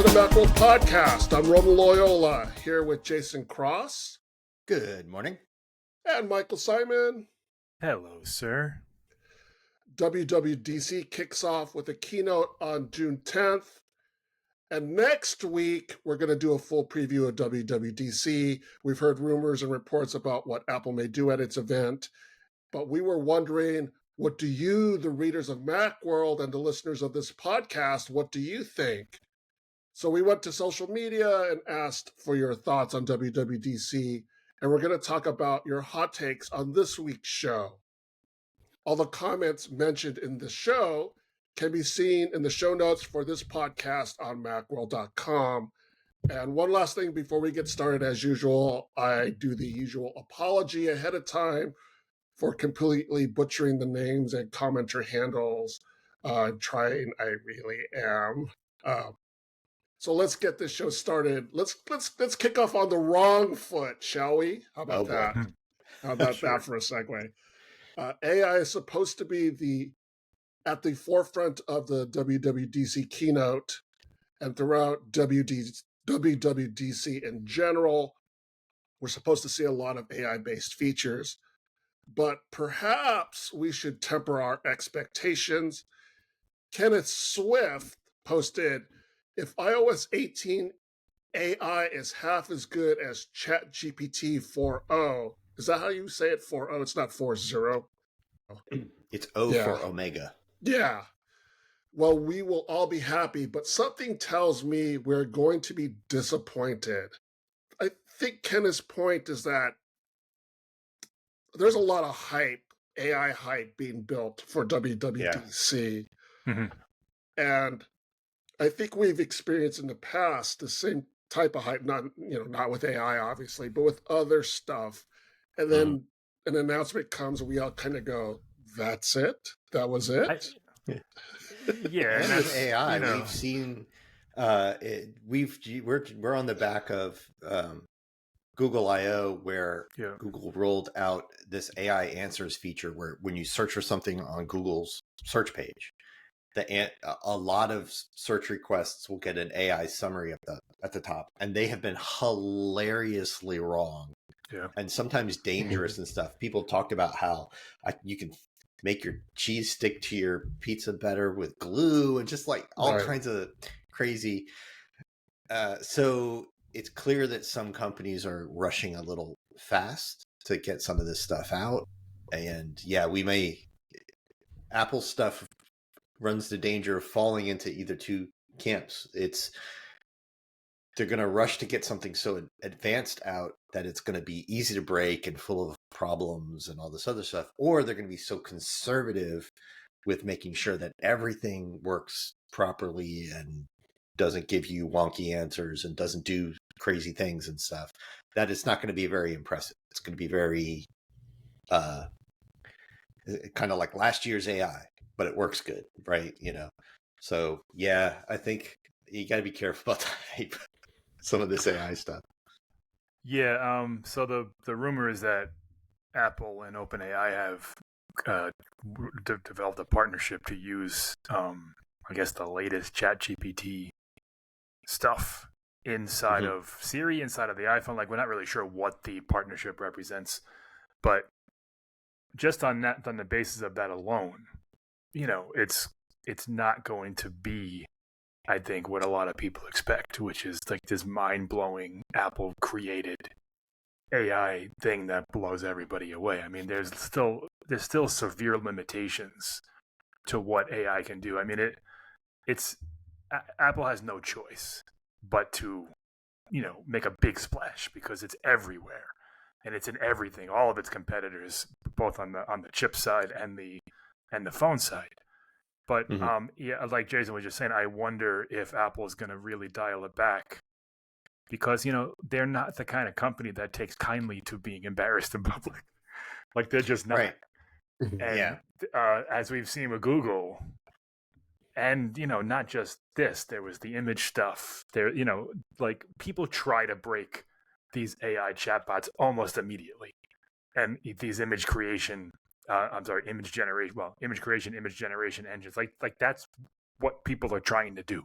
to the Macworld podcast. I'm Roman Loyola here with Jason Cross. Good morning. And Michael Simon. Hello, sir. WWDC kicks off with a keynote on June 10th. And next week, we're going to do a full preview of WWDC. We've heard rumors and reports about what Apple may do at its event. But we were wondering, what do you, the readers of Macworld and the listeners of this podcast, what do you think? So we went to social media and asked for your thoughts on WWDC, and we're going to talk about your hot takes on this week's show. All the comments mentioned in the show can be seen in the show notes for this podcast on Macworld.com. And one last thing before we get started, as usual, I do the usual apology ahead of time for completely butchering the names and commenter handles. I really am. So let's get this show started. Let's kick off on the wrong foot, shall we? How about that? How about Sure. that for a segue? AI is supposed to be at the forefront of the WWDC keynote and throughout WWDC in general. We're supposed to see a lot of AI-based features, but perhaps we should temper our expectations. Kenneth Swift posted, if iOS 18 AI is half as good as ChatGPT 4.0, is that how you say it? 4.0? It's not 4.0. It's O for Omega. Yeah. Well, we will all be happy, but something tells me we're going to be disappointed. I think Kenneth's point is that there's a lot of hype, AI hype being built for WWDC. Yeah. Mm-hmm. And I think we've experienced in the past the same type of hype, not with AI, obviously, but with other stuff. And then an announcement comes and we all kind of go, that's it? That was it? Yeah. And with AI, we've seen we're on the back of Google I/O, where Google rolled out this AI answers feature where when you search for something on Google's search page, a lot of search requests will get an AI summary at the top, and they have been hilariously wrong, and sometimes dangerous and stuff. People talked about how you can make your cheese stick to your pizza better with glue, and just like all kinds of crazy. So it's clear that some companies are rushing a little fast to get some of this stuff out, and Apple stuff runs the danger of falling into either two camps. They're going to rush to get something so advanced out that it's going to be easy to break and full of problems and all this other stuff, or they're going to be so conservative with making sure that everything works properly and doesn't give you wonky answers and doesn't do crazy things and stuff, that it's not going to be very impressive. It's going to be very kind of like last year's AI, but it works good, right? So I think you got to be careful about the hype, some of this AI stuff. Yeah. So the rumor is that Apple and OpenAI have developed a partnership to use, I guess, the latest ChatGPT stuff inside of Siri, inside of the iPhone. Like, we're not really sure what the partnership represents, but just on the basis of that alone, it's not going to be, I think, what a lot of people expect, which is like this mind-blowing Apple created AI thing that blows everybody away. I mean, there's still severe limitations to what AI can do. I mean, Apple has no choice but to, make a big splash because it's everywhere and it's in everything. All of its competitors, both on the chip side and the phone side. But like Jason was just saying, I wonder if Apple is going to really dial it back, because they're not the kind of company that takes kindly to being embarrassed in public. Like, they're just not. Right. And as we've seen with Google, and not just this, there was the image stuff. There, like, people try to break these AI chatbots almost immediately, and these image creation image generation engines. Like that's what people are trying to do.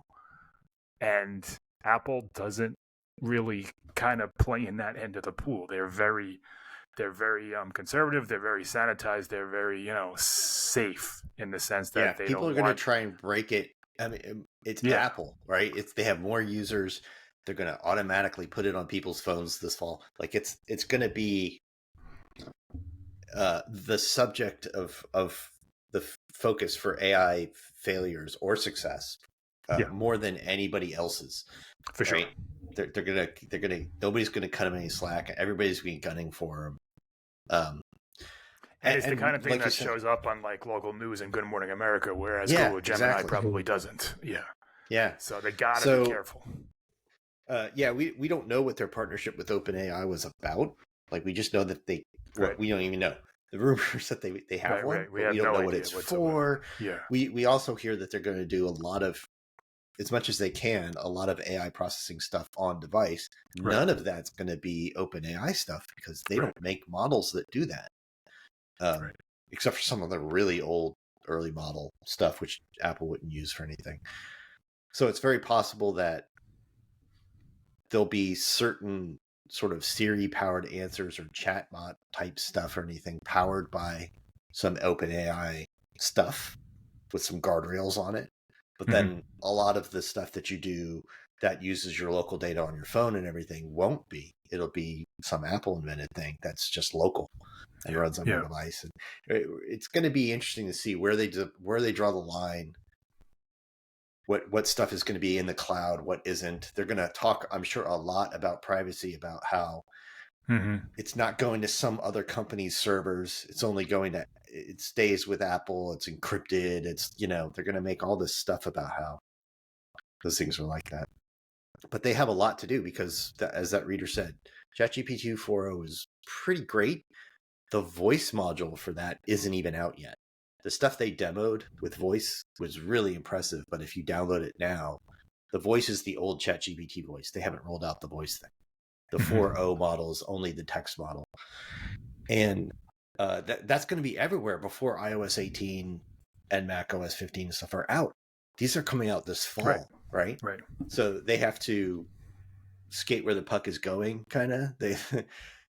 And Apple doesn't really kind of play in that end of the pool. They're very conservative. They're very sanitized. They're very safe in the sense Yeah, that they people don't are going to want. try and break it. I mean, it's Yeah, Apple, right? They have more users. They're going to automatically put it on people's phones this fall. Like it's going to be the subject of the focus for AI failures or success yeah, more than anybody else's, for sure. right? They're gonna nobody's gonna cut them any slack. Everybody's been gunning for them. And it's the kind of thing like you that said, shows up on like local news and Good Morning America, whereas yeah, Google Gemini exactly, probably doesn't. Yeah. yeah. So they gotta be So careful. yeah, we don't know what their partnership with OpenAI was about. Like we just know that Right. we don't even know the rumors that they have Right, one, right. We but have we don't no know what idea it's whatsoever. for. Yeah. We also hear that they're going to do a lot of, as much as they can, a lot of AI processing stuff on device. Right. None of that's going to be OpenAI stuff because they don't make models that do that. Right. Except for some of the really old early model stuff, which Apple wouldn't use for anything. So it's very possible that there'll be certain sort of Siri powered answers or chatbot type stuff or anything powered by some OpenAI stuff with some guardrails on it. But then a lot of the stuff that you do that uses your local data on your phone and everything won't be. It'll be some Apple invented thing that's just local and runs on your device. And it's going to be interesting to see where they draw the line. What stuff is going to be in the cloud, what isn't. They're going to talk, I'm sure, a lot about privacy, about how it's not going to some other company's servers. It's only going to, it stays with Apple. It's encrypted. It's, they're going to make all this stuff about how those things are like that. But they have a lot to do because, as that reader said, ChatGPT 4o is pretty great. The voice module for that isn't even out yet. The stuff they demoed with voice was really impressive, but if you download it now, the voice is the old ChatGPT voice. They haven't rolled out the voice thing. The 4o model is only the text model. And that's going to be everywhere before iOS 18 and macOS 15 and stuff are out. These are coming out this fall, right? Right. So they have to skate where the puck is going, kind of.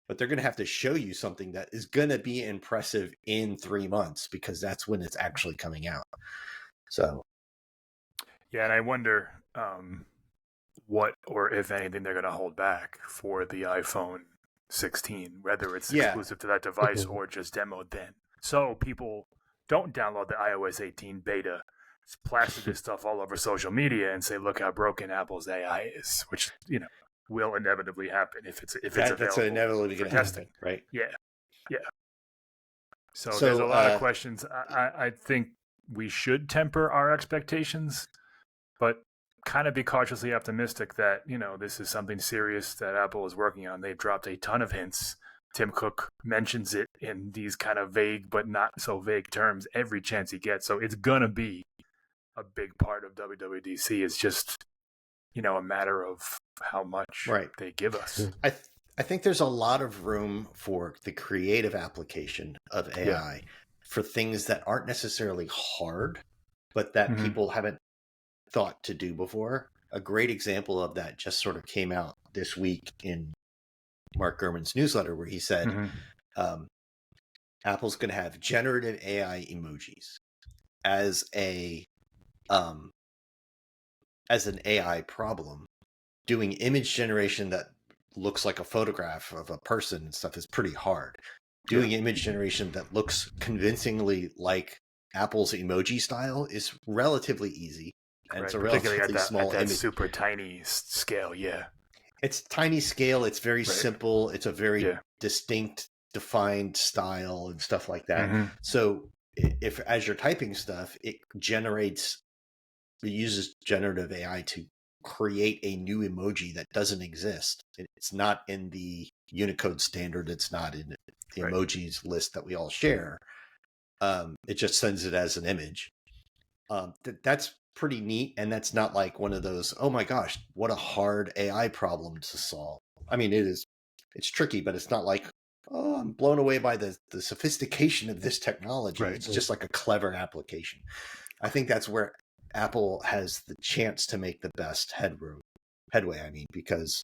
But they're going to have to show you something that is going to be impressive in 3 months because that's when it's actually coming out. So, yeah, and I wonder what or if anything they're going to hold back for the iPhone 16, whether it's exclusive to that device or just demoed then. So people don't download the iOS 18 beta, plaster this stuff all over social media and say, look how broken Apple's AI is, which, will inevitably happen if it's available. That's inevitably going to happen, right? Yeah. So there's a lot of questions. I think we should temper our expectations, but kind of be cautiously optimistic that, this is something serious that Apple is working on. They've dropped a ton of hints. Tim Cook mentions it in these kind of vague but not so vague terms every chance he gets. So it's going to be a big part of WWDC. It's just, a matter of how much they give us. I think there's a lot of room for the creative application of AI for things that aren't necessarily hard, but that people haven't thought to do before. A great example of that just sort of came out this week in Mark Gurman's newsletter, where he said Apple's going to have generative AI emojis as an AI problem. Doing image generation that looks like a photograph of a person and stuff is pretty hard. Doing image generation that looks convincingly like Apple's emoji style is relatively easy. And it's a relatively small image. Super tiny scale, It's tiny scale. It's very simple. It's a very distinct, defined style and stuff like that. So if as you're typing stuff, it uses generative AI to create a new emoji that doesn't exist. It's not in the Unicode standard. It's not in the emojis list that we all share. It just sends it as an image. That's pretty neat. And that's not like one of those, oh my gosh, what a hard AI problem to solve. I mean, it's tricky, but it's not like, oh, I'm blown away by the sophistication of this technology. It's just like a clever application. I think that's where Apple has the chance to make the best headway headway. I mean, because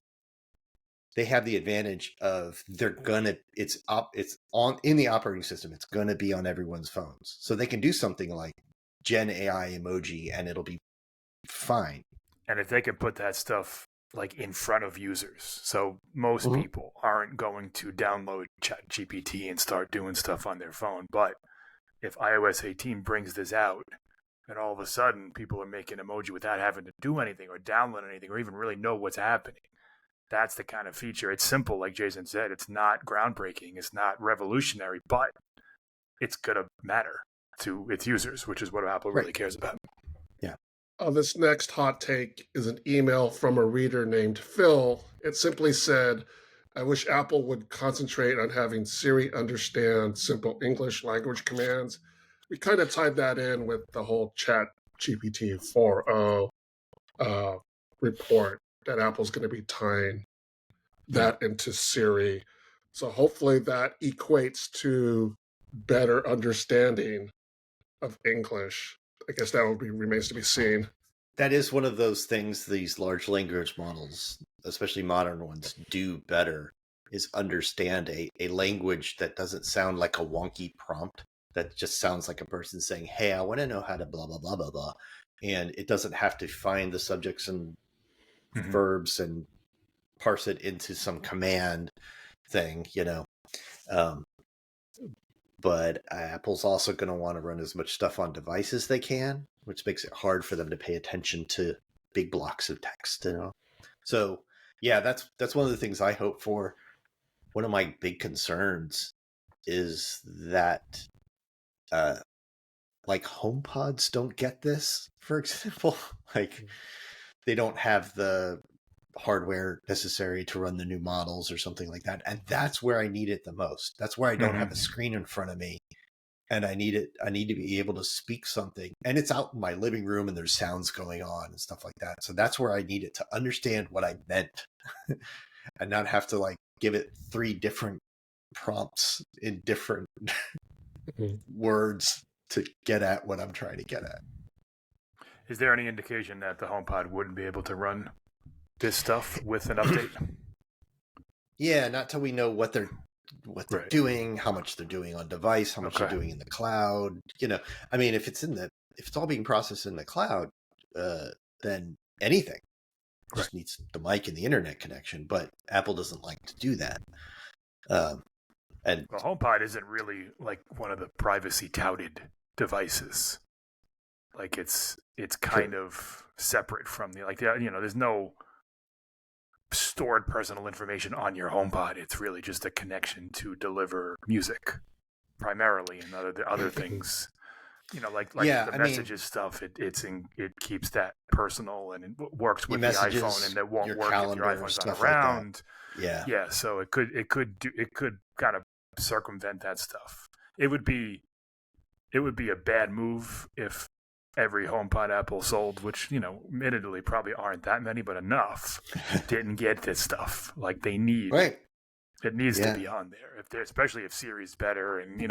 they have the advantage of it's on in the operating system. It's gonna be on everyone's phones, so they can do something like Gen AI emoji, and it'll be fine. And if they can put that stuff like in front of users, so most people aren't going to download ChatGPT and start doing stuff on their phone. But if iOS 18 brings this out, and all of a sudden people are making emoji without having to do anything or download anything or even really know what's happening. That's the kind of feature. It's simple, like Jason said. It's not groundbreaking. It's not revolutionary, but it's going to matter to its users, which is what Apple really cares about. Yeah. This next hot take is an email from a reader named Phil. It simply said, I wish Apple would concentrate on having Siri understand simple English language commands. We kind of tied that in with the whole Chat GPT 4.0 report that Apple's going to be tying that into Siri. So hopefully that equates to better understanding of English. I guess that remains to be seen. That is one of those things these large language models, especially modern ones, do better, is understand a language that doesn't sound like a wonky prompt, that just sounds like a person saying, hey, I want to know how to blah, blah, blah, blah, blah. And it doesn't have to find the subjects and verbs and parse it into some command thing, but Apple's also going to want to run as much stuff on devices they can, which makes it hard for them to pay attention to big blocks of text, So yeah, that's one of the things I hope for. One of my big concerns is that like HomePods don't get this, for example. Like they don't have the hardware necessary to run the new models or something like that. And that's where I need it the most. That's where I don't have a screen in front of me and I need to be able to speak something, and it's out in my living room and there's sounds going on and stuff like that. So that's where I need it to understand what I meant and not have to like give it 3 different prompts in different words to get at what I'm trying to get at. Is there any indication that the HomePod wouldn't be able to run this stuff with an update? Yeah, not till we know what they're doing, how much they're doing on device, how much they're doing in the cloud. I mean, if it's all being processed in the cloud, then anything just needs the mic and the internet connection. But Apple doesn't like to do that. And the HomePod isn't really like one of the privacy touted devices. Like it's kind of separate from there's no stored personal information on your HomePod. It's really just a connection to deliver music primarily, and other things. The messages stuff. It keeps that personal, and it works with the iPhone, and it won't work if your iPhone's not around. Like yeah. So it could kind of circumvent that stuff. It would be a bad move if every HomePod Apple sold, which, admittedly probably aren't that many, but enough, didn't get this stuff. Like they need, it needs to be on there. Especially if Siri's better, and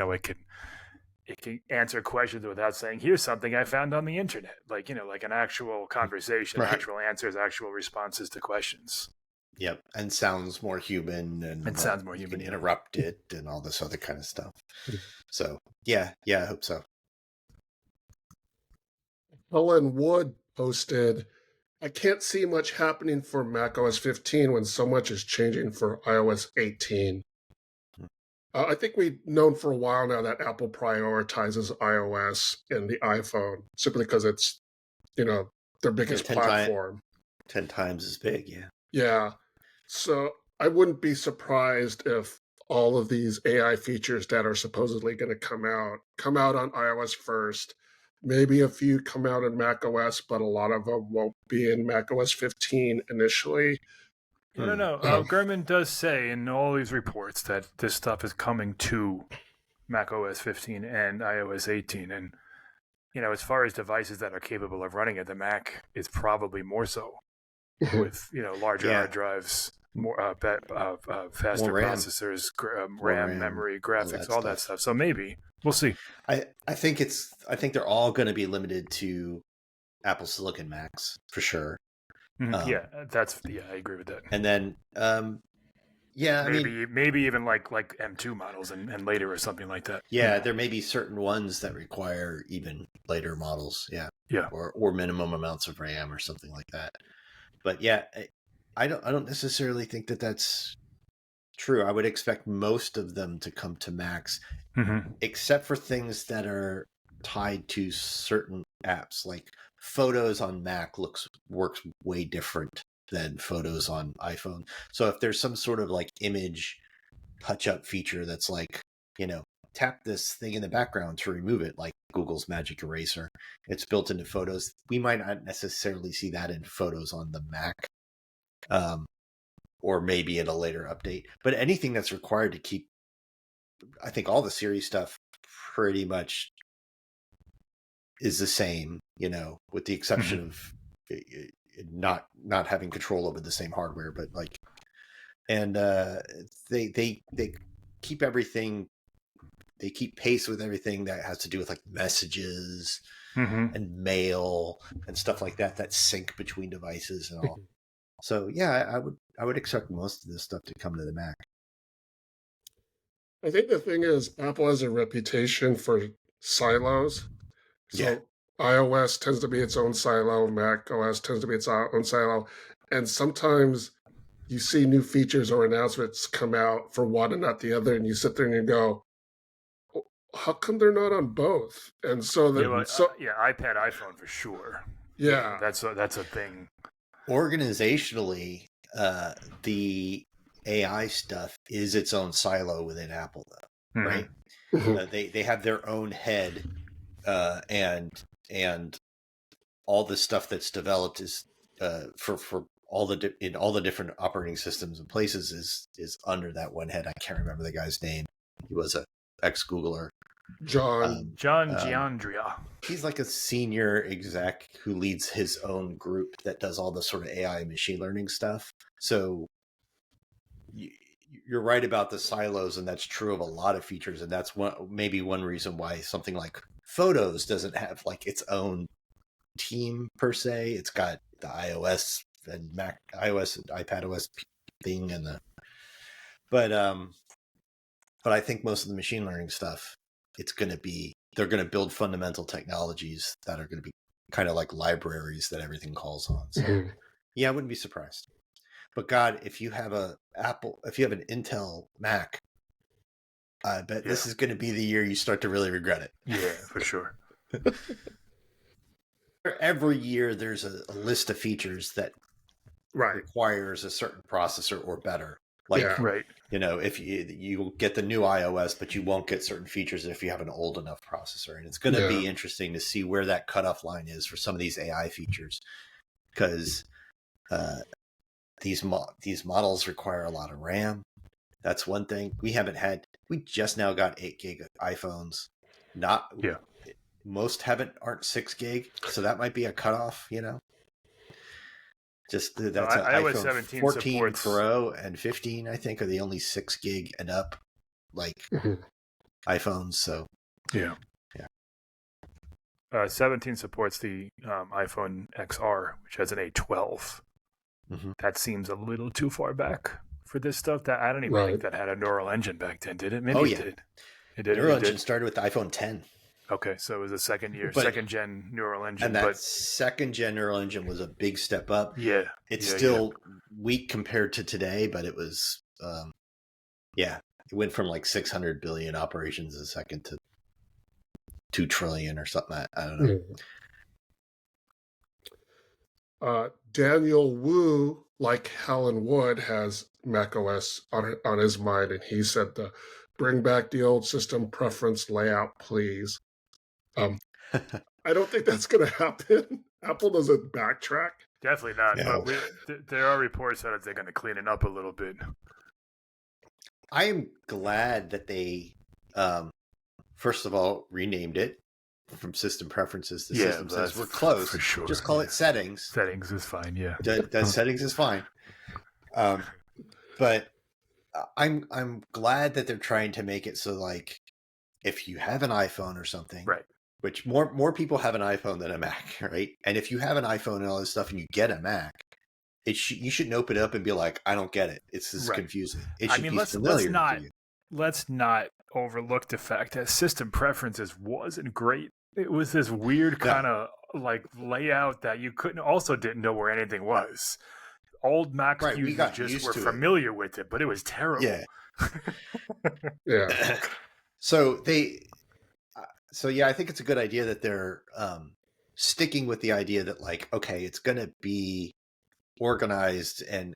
it can answer questions without saying, "Here's something I found on the internet." Like an actual conversation, actual answers, actual responses to questions. Yep, and sounds more human, and sounds more human. Interrupt it and all this other kind of stuff. So yeah, I hope so. Helen Wood posted, I can't see much happening for macOS 15 when so much is changing for iOS 18. I think we've known for a while now that Apple prioritizes iOS in the iPhone simply because it's, their biggest platform. 10 times as big, yeah. Yeah. So I wouldn't be surprised if all of these AI features that are supposedly going to come out on iOS first. Maybe a few come out in macOS, but a lot of them won't be in macOS 15 initially. I don't know. Gurman does say in all these reports that this stuff is coming to macOS 15 and iOS 18. And, as far as devices that are capable of running it, the Mac is probably more so with, larger hard drives, more faster processors, RAM, memory, graphics, all that stuff. So maybe. We'll see. I think they're all going to be limited to Apple Silicon Macs for sure. I agree with that. And then, maybe even like M2 models and later or something like that. Yeah, there may be certain ones that require even later models. Yeah. Or minimum amounts of RAM or something like that. But yeah, I don't necessarily think that that's true. I would expect most of them to come to Macs, except for things that are tied to certain apps. Like Photos on Mac works way different than Photos on iPhone. So if there's some sort of like image touch-up feature that's like, tap this thing in the background to remove it, like Google's Magic Eraser, it's built into Photos. We might not necessarily see that in Photos on the Mac. Or maybe in a later update, but anything that's required to keep, I think all the Siri stuff pretty much is the same, with the exception of not having control over the same hardware, but like, and they keep everything, they keep pace with everything that has to do with like messages and mail and stuff like that sync between devices and all. So yeah, I would expect most of this stuff to come to the Mac. I think the thing is, Apple has a reputation for silos. So iOS tends to be its own silo, Mac OS tends to be its own silo, and sometimes you see new features or announcements come out for one and not the other, and you sit there and you go, how come they're not on both? And so iPad, iPhone for sure. Yeah, that's a thing. Organizationally, the AI stuff is its own silo within Apple, though, right? They have their own head, and all the stuff that's developed is for all the different operating systems and places is under that one head. I can't remember the guy's name. He was a ex-Googler. John Giandria. He's like a senior exec who leads his own group that does all the sort of AI and machine learning stuff. So you're right about the silos, and that's true of a lot of features. And that's maybe one reason why something like Photos doesn't have like its own team per se. It's got the iOS and Mac iOS and iPadOS thing but I think most of the machine learning stuff, they're going to build fundamental technologies that are going to be kind of like libraries that everything calls on. So yeah, I wouldn't be surprised. But God, if you have an Intel Mac, I bet this is going to be the year you start to really regret it. Yeah, for sure. Every year there's a list of features that requires a certain processor or better. Like, if you get the new iOS, but you won't get certain features if you have an old enough processor. And it's going to be interesting to see where that cutoff line is for some of these AI features, because these models require a lot of RAM. That's one thing. We just now got 8 gig iPhones. Most aren't 6 gig. So that might be a cutoff, Just that's an iOS 17 14 supports... Pro and 15, I think, are the only 6 gig and up iPhones. So 17 supports the iPhone XR, which has an A12. That seems a little too far back for this stuff. That I don't even think that had a neural engine back then, did it? Maybe it did. It did. Neural engine started with the iPhone 10. Okay, so it was a second gen neural engine. And that second gen neural engine was a big step up. Yeah. It's still weak compared to today, but it was, it went from like 600 billion operations a second to 2 trillion or something. I don't know. Daniel Wu, like Helen Wood, has macOS on his mind, and he said to bring back the old system preference layout, please. I don't think that's going to happen. Apple doesn't backtrack. Definitely not. No. But there are reports that they're going to clean it up a little bit. I am glad that they, first of all, renamed it from system preferences to system settings. We're close. For sure. Just call it settings. Settings is fine, yeah. Settings is fine. But I'm glad that they're trying to make it so, like, if you have an iPhone or something, which more people have an iPhone than a Mac, right? And if you have an iPhone and all this stuff and you get a Mac, you shouldn't open it up and be like, I don't get it. This is confusing. It should be familiar to you. Let's not overlook the fact that system preferences wasn't great. It was this weird kind of like layout that you didn't know where anything was. Old Mac users just were familiar with it, but it was terrible. Yeah. Yeah. So I think it's a good idea that they're sticking with the idea that like, okay, it's going to be organized and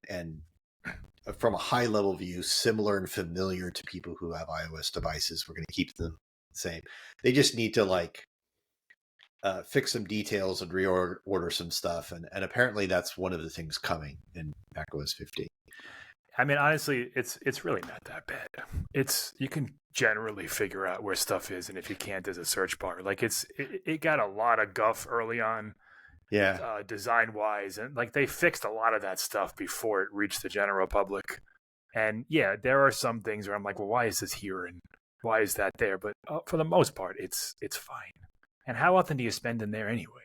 from a high level view, similar and familiar to people who have iOS devices. We're going to keep them the same. They just need to like fix some details and reorder some stuff. And apparently that's one of the things coming in macOS 15. I mean, honestly, it's really not that bad. You can generally figure out where stuff is, and if you can't, there's a search bar. Like it got a lot of guff early on. Yeah. Design wise, and like they fixed a lot of that stuff before it reached the general public. And yeah, there are some things where I'm like, well, why is this here and why is that there? But for the most part, it's fine. And how often do you spend in there anyway?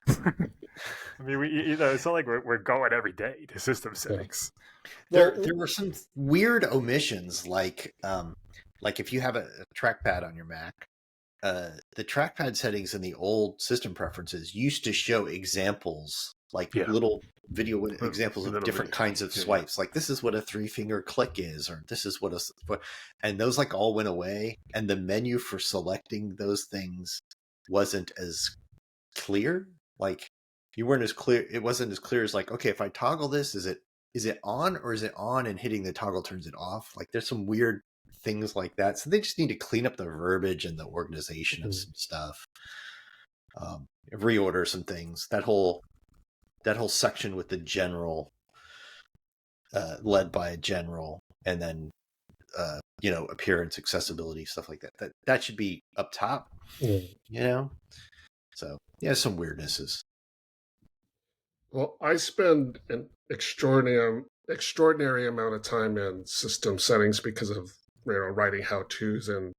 I mean, it's not like we're going every day to system settings. There were some weird omissions, like if you have a trackpad on your Mac. The trackpad settings in the old system preferences used to show examples, like little video examples of different kinds of swipes. Like this is what a 3-finger click is, or this is and those like all went away. And the menu for selecting those things wasn't as clear. Like you weren't as clear. It wasn't as clear as like, okay, if I toggle this, is it on or is it on and hitting the toggle turns it off? Like there's some weird things like that. So they just need to clean up the verbiage and the organization of some stuff. Reorder some things. That whole section with the general, led by a general, and then appearance, accessibility, stuff like that. That should be up top. So yeah, some weirdnesses. Well, I spend an extraordinary amount of time in system settings because of writing how-tos and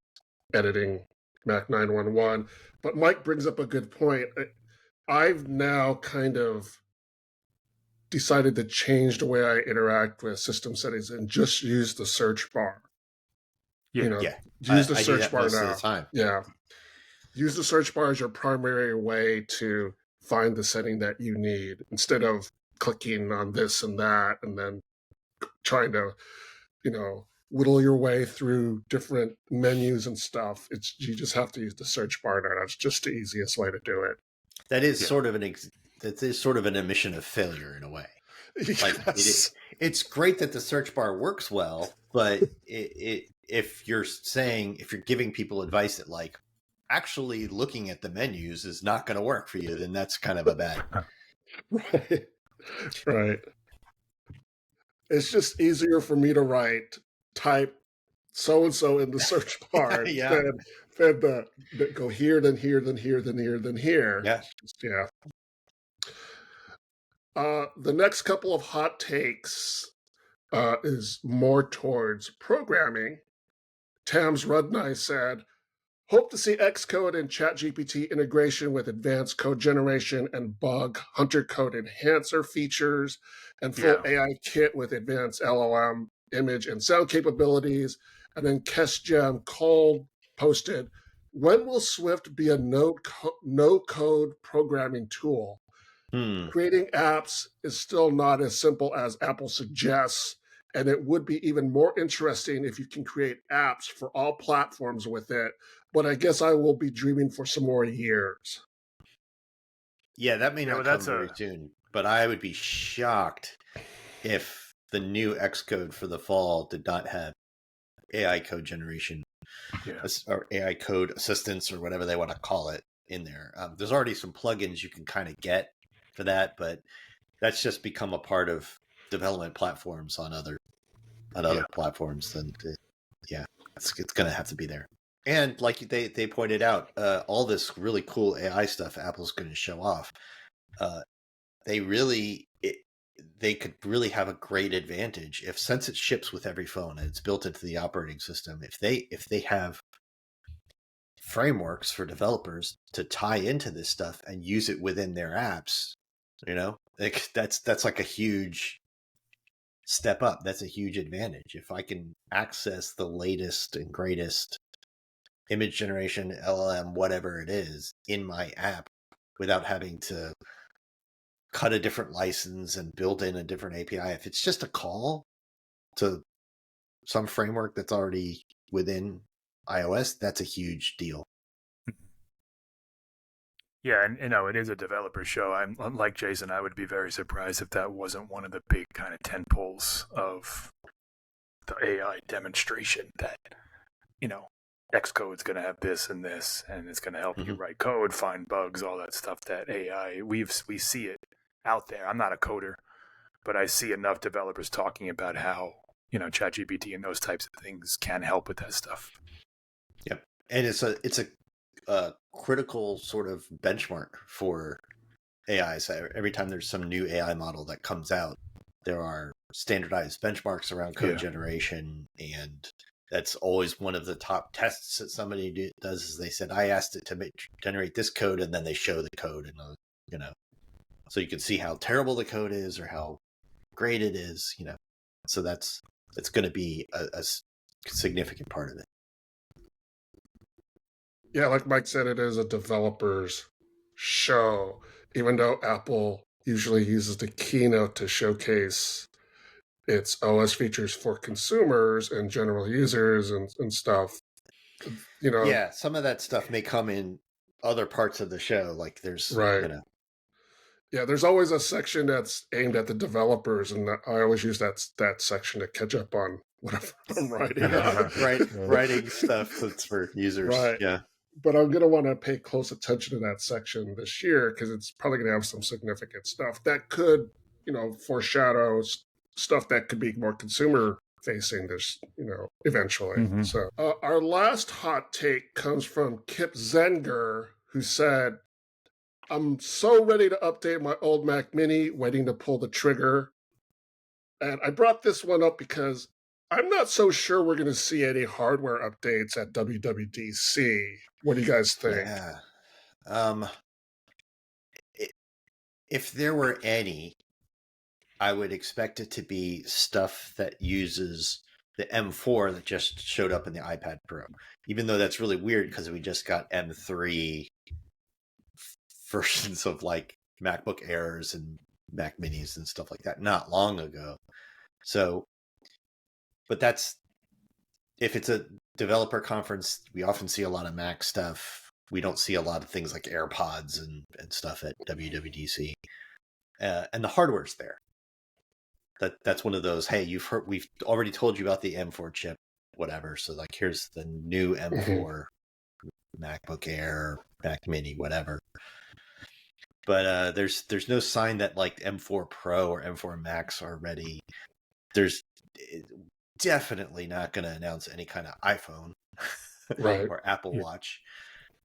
editing Mac 911. But Mike brings up a good point. I've now kind of decided to change the way I interact with system settings and just use the search bar. Use the search bar now. Of the time. Yeah. Use the search bar as your primary way to find the setting that you need instead of clicking on this and that and then trying to, whittle your way through different menus and stuff. You just have to use the search bar now. That's just the easiest way to do it. That is sort of an admission of failure in a way. Like Yes. it's great that the search bar works well, but if you're giving people advice that like actually looking at the menus is not going to work for you, then that's kind of a bad. Right. It's just easier for me to type so-and-so in the search bar than go here, then here, then here, then here, then here. Yeah. The next couple of hot takes is more towards programming. Tams Rudnai said, hope to see Xcode and ChatGPT integration with advanced code generation and bug hunter code enhancer features and full AI kit with advanced LLM image and sound capabilities. And then KesGem Cole posted, when will Swift be a no-code programming tool? Creating apps is still not as simple as Apple suggests, and it would be even more interesting if you can create apps for all platforms with it. But I guess I will be dreaming for some more years. Yeah, that may not come very soon, but I would be shocked if the new Xcode for the fall did not have AI code generation or AI code assistance or whatever they want to call it in there. There's already some plugins you can kind of get for that, but that's just become a part of development platforms on other platforms. Then it's going to have to be there. And like they pointed out, all this really cool AI stuff Apple's going to show off. They could really have a great advantage since it ships with every phone and it's built into the operating system. If they have frameworks for developers to tie into this stuff and use it within their apps, Like, that's like a huge step up. That's a huge advantage. If I can access the latest and greatest image generation, LLM, whatever it is, in my app without having to cut a different license and build in a different API. If it's just a call to some framework that's already within iOS, that's a huge deal. Yeah, and it is a developer show. I'm like Jason. I would be very surprised if that wasn't one of the big kind of tentpoles of the AI demonstration. That Xcode's going to have this, and it's going to help you write code, find bugs, all that stuff. That AI, we see it out there. I'm not a coder, but I see enough developers talking about how ChatGPT and those types of things can help with that stuff. Yep, and it's a critical sort of benchmark for AI. So every time there's some new AI model that comes out, there are standardized benchmarks around code generation, and that's always one of the top tests that somebody does. Is they said, I asked it to generate this code, and then they show the code, and so you can see how terrible the code is or how great it is. So it's going to be a significant part of it. Yeah, like Mike said, it is a developer's show, even though Apple usually uses the keynote to showcase its OS features for consumers and general users and stuff. Yeah, some of that stuff may come in other parts of the show. Like there's, Yeah, there's always a section that's aimed at the developers, and I always use that section to catch up on whatever I'm writing. Writing stuff that's for users. Right. Yeah. But I'm going to want to pay close attention to that section this year because it's probably going to have some significant stuff that could, foreshadow stuff that could be more consumer facing this, eventually. Mm-hmm. So our last hot take comes from Kip Zenger, who said, I'm so ready to update my old Mac Mini, waiting to pull the trigger. And I brought this one up because I'm not so sure we're going to see any hardware updates at WWDC. What do you guys think? Yeah. If there were any, I would expect it to be stuff that uses the M4 that just showed up in the iPad Pro. Even though that's really weird because we just got M3 versions of like MacBook Airs and Mac Minis and stuff like that not long ago. So, but if it's a developer conference, we often see a lot of Mac stuff. We don't see a lot of things like AirPods and stuff at WWDC. And the hardware's there. That's one of those, hey, we've already told you about the M4 chip, whatever. So like, here's the new M4 MacBook Air, Mac Mini, whatever. But there's no sign that like M4 Pro or M4 Max are ready. There's definitely not going to announce any kind of iPhone or Apple Watch.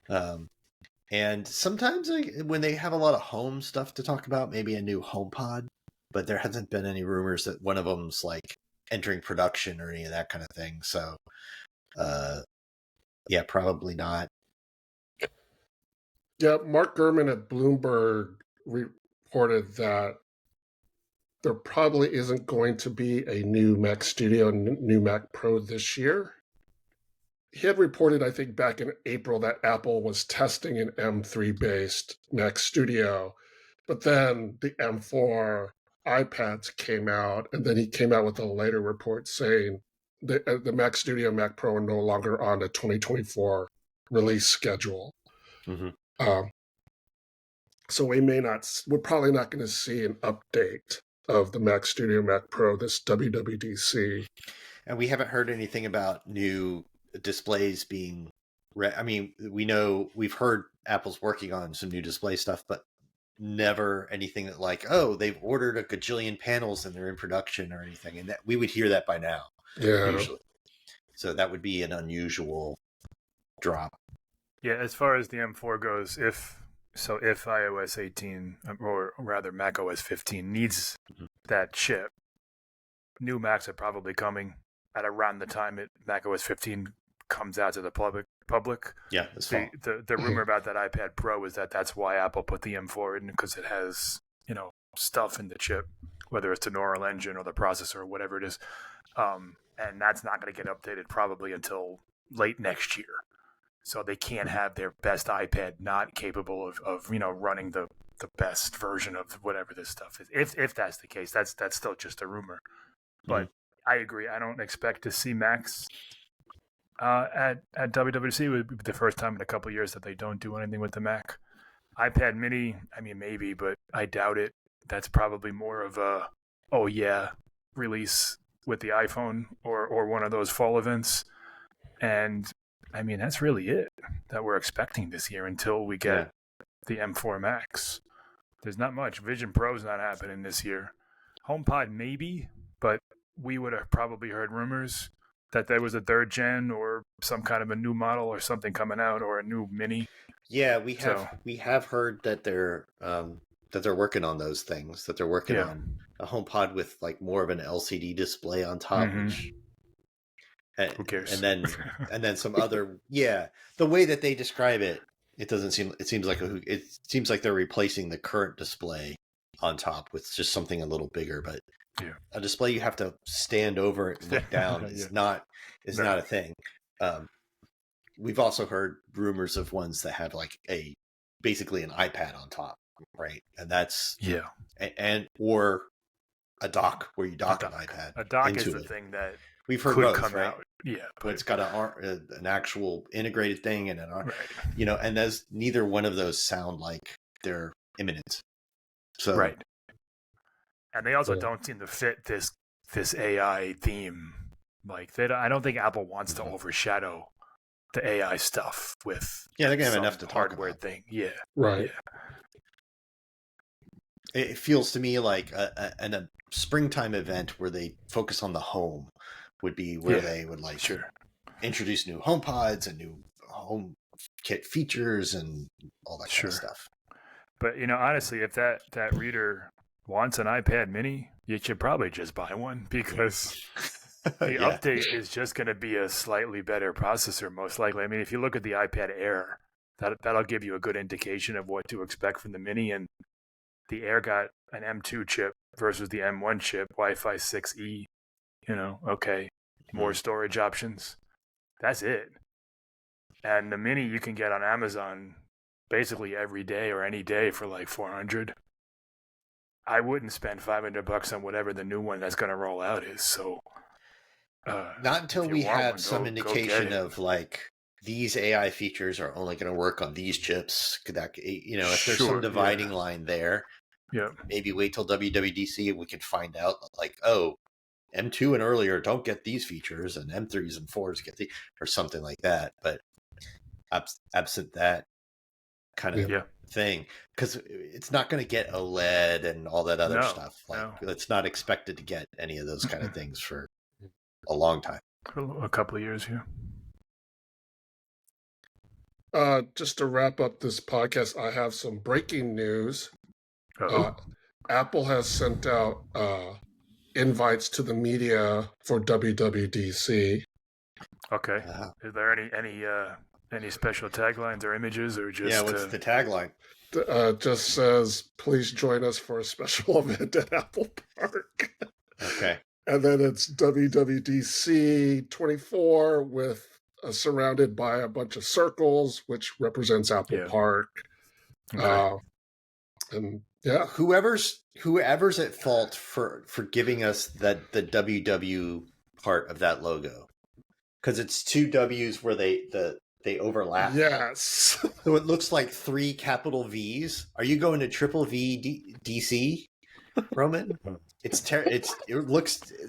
And sometimes when they have a lot of home stuff to talk about, maybe a new HomePod, but there hasn't been any rumors that one of them's like entering production or any of that kind of thing. So, yeah, probably not. Yeah, Mark Gurman at Bloomberg reported that there probably isn't going to be a new Mac Studio, new Mac Pro this year. He had reported, I think, back in April that Apple was testing an M3-based Mac Studio, but then the M4 iPads came out, and then he came out with a later report saying the Mac Studio and Mac Pro are no longer on the 2024 release schedule. Mm-hmm. So we're probably not going to see an update of the Mac Studio, Mac Pro, this WWDC. And we haven't heard anything about new displays being I mean, we've heard Apple's working on some new display stuff, but never anything that like, oh, they've ordered a gajillion panels and they're in production or anything. And that we would hear that by now. Yeah. Usually. So that would be an unusual drop. Yeah, as far as the M4 goes, if iOS 18, or rather macOS 15, needs that chip, new Macs are probably coming at around the time macOS 15 comes out to the public. Yeah, the rumor about that iPad Pro is that's why Apple put the M4 in, because it has stuff in the chip, whether it's the neural engine or the processor or whatever it is. And that's not going to get updated probably until late next year. So they can't have their best iPad not capable of running the best version of whatever this stuff is. If that's the case, that's still just a rumor. But I agree. I don't expect to see Macs at WWDC. It would be the first time in a couple of years that they don't do anything with the Mac. iPad Mini, I mean, maybe, but I doubt it. That's probably more of a, release with the iPhone or one of those fall events. And I mean, that's really it that we're expecting this year until we get the M4 Max. There's not much. Vision Pro's not happening this year. HomePod maybe, but we would have probably heard rumors that there was a third gen or some kind of a new model or something coming out or a new mini. Yeah, we have heard that they're working on those things. That they're working on a HomePod with like more of an LCD display on top. Which, who cares? And then some other the way that they describe it, it seems like they're replacing the current display on top with just something a little bigger. But a display you have to stand over and look down is not a thing. We've also heard rumors of ones that have like basically an iPad on top, right? And that's or a dock where you dock an iPad. A dock is the thing that we've heard could both, come right? out. Yeah, but it's got an actual integrated thing and and there's neither one of those sound like they're imminent. So and they also don't seem to fit this AI theme. Like I don't think Apple wants to overshadow the AI stuff with they're gonna have enough to talk hardware about. Thing. It feels to me like a springtime event where they focus on the home would be where they would introduce new HomePods and new home kit features and all that kind of stuff. But honestly, if that reader wants an iPad Mini, you should probably just buy one because the update is just going to be a slightly better processor, most likely. I mean, if you look at the iPad Air, that'll give you a good indication of what to expect from the Mini. And the Air got an M2 chip versus the M1 chip, Wi-Fi 6E. More storage options. That's it. And the Mini you can get on Amazon basically every day or any day for like $400. I wouldn't spend $500 on whatever the new one that's going to roll out is. So, not until we have some indication of like these AI features are only going to work on these chips. That if there's some dividing line there, maybe wait till WWDC and we can find out like, M2 and earlier don't get these features, and M3s and 4s get or something like that. But absent that kind of thing, because it's not going to get OLED and all that other stuff. It's not expected to get any of those kind of things for a long time. A couple of years, Just to wrap up this podcast, I have some breaking news. Apple has sent out invites to the media for WWDC. Okay. Is there any special taglines or images or just? What's the tagline? Just says, "Please join us for a special event at Apple Park." Okay. And then it's WWDC24 with surrounded by a bunch of circles, which represents Apple Park. Okay. And whoever's at fault for giving us the WW part of that logo, because it's two W's where they overlap. Yes. So it looks like three capital V's. Are you going to triple V DC, Roman? It's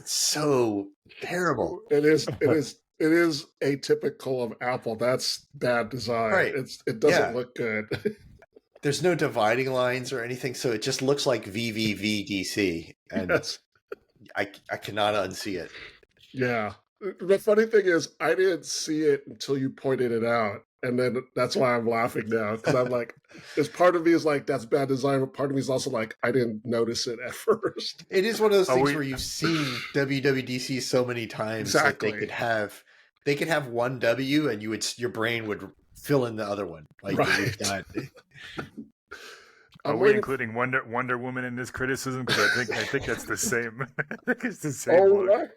so terrible. It is atypical of Apple. That's bad design. Right. It doesn't look good. There's no dividing lines or anything, so it just looks like VVVDC, and I cannot unsee it. Yeah. The funny thing is, I didn't see it until you pointed it out, and then that's why I'm laughing now, because I'm like, there's part of me is like, that's bad design, but part of me is also like, I didn't notice it at first. It is one of those things where you've seen WWDC so many times that they could have one W, and your brain would fill in the other one. Like, Are we including Wonder Woman in this criticism? Because I think that's the same. I think it's the same look. Right.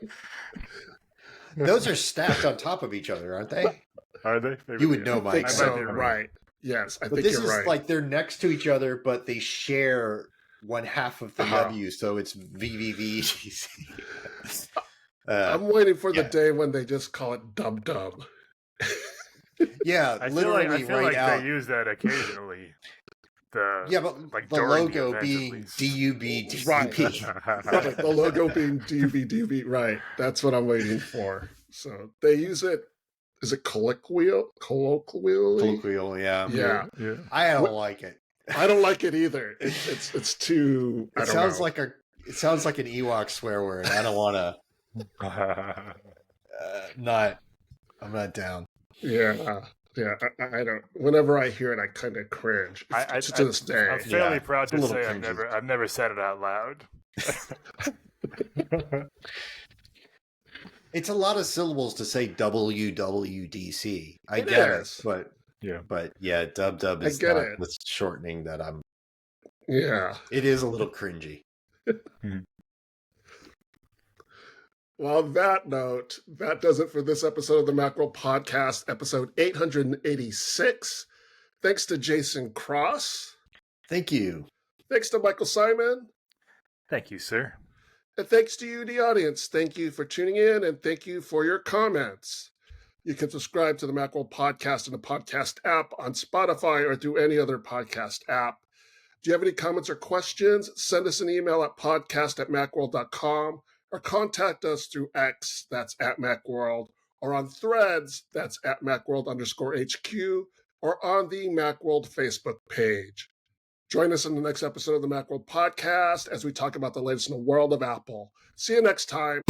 Those are stacked on top of each other, aren't they? Are they? Maybe, You would know, Mike. I think so, right. Yes, I think this you're is right. like they're next to each other, but they share one half of the W, so it's VVV. I'm waiting for the day when they just call it Dub Dub. Yeah, I literally feel like out. they use that occasionally. But like the logo being DUB, right. Right. The logo being DUB, right. That's what I'm waiting for. So they use it. Is it colloquially? Colloquial, yeah. I don't like it. I don't like it either. It's too. It sounds like an Ewok swear word. I don't want to. I'm not down. Yeah. I don't. Whenever I hear it, I kind of cringe. To this day, I'm fairly proud to say cringy. I've never said it out loud. It's a lot of syllables to say WWDC. I It get is. it, but Dub is get not it. the shortening that I'm. Yeah. It is a little cringy. Well, on that note, that does it for this episode of the Macworld Podcast, episode 886. Thanks to Jason Cross. Thank you. Thanks to Michael Simon. Thank you, sir. And thanks to you, the audience. Thank you for tuning in, and thank you for your comments. You can subscribe to the Macworld Podcast in the podcast app on Spotify or through any other podcast app. Do you have any comments or questions? Send us an email at podcast@macworld.com. Or contact us through X, that's @Macworld, or on Threads, that's @Macworld_HQ, or on the Macworld Facebook page. Join us in the next episode of the Macworld Podcast as we talk about the latest in the world of Apple. See you next time.